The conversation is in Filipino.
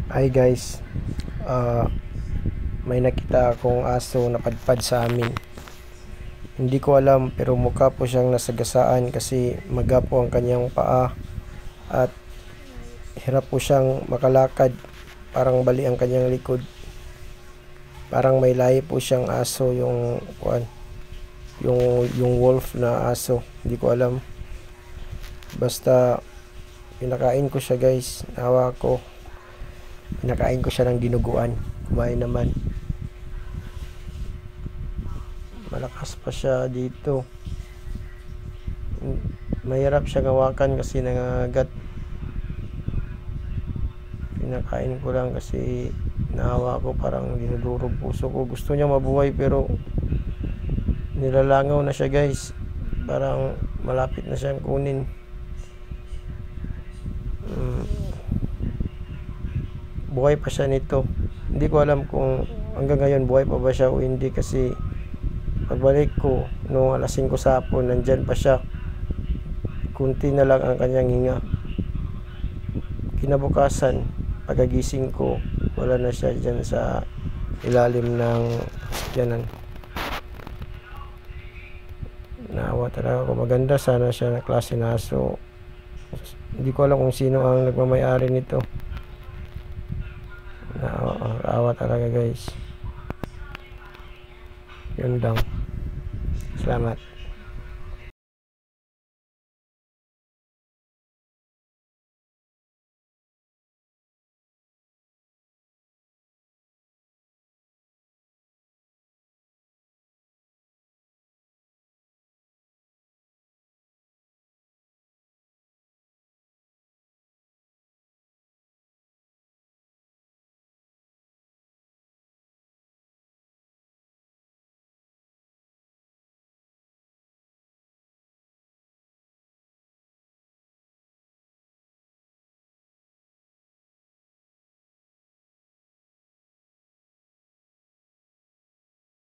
Hi guys, ah, may nakita akong aso na padpad sa amin. Hindi ko alam pero mukha po siyang nasagasaan kasi magapo ang kanyang paa at hirap po siyang makalakad. Parang bali ang kanyang likod. Parang may lahi po siyang aso yung wolf na aso. Hindi ko alam. Basta pinakain ko siya guys. Nawa ko. Pinakain ko siya ng dinuguan. Kumain naman. Malakas pa siya dito. Mahirap siya gawakan kasi nangagat. Pinakain ko lang kasi naawa ko, parang dinudurog puso ko. Gusto niya mabuhay pero nilalangaw na siya guys. Parang malapit na siyang kunin. Buhay pa siya nito. Hindi ko alam kung hanggang ngayon buhay pa ba siya o hindi kasi pagbalik ko noong alas 5 sa hapon, nandyan pa siya. Kunti na lang ang kanyang hinga. Kinabukasan, pagagising ko, wala na siya dyan sa ilalim ng sakyanan. Naawa talaga ako. Maganda sana siya na klase na aso. Hindi ko alam kung sino ang nagmamayari nito. Naawa talaga guys. Yun lang. Salamat.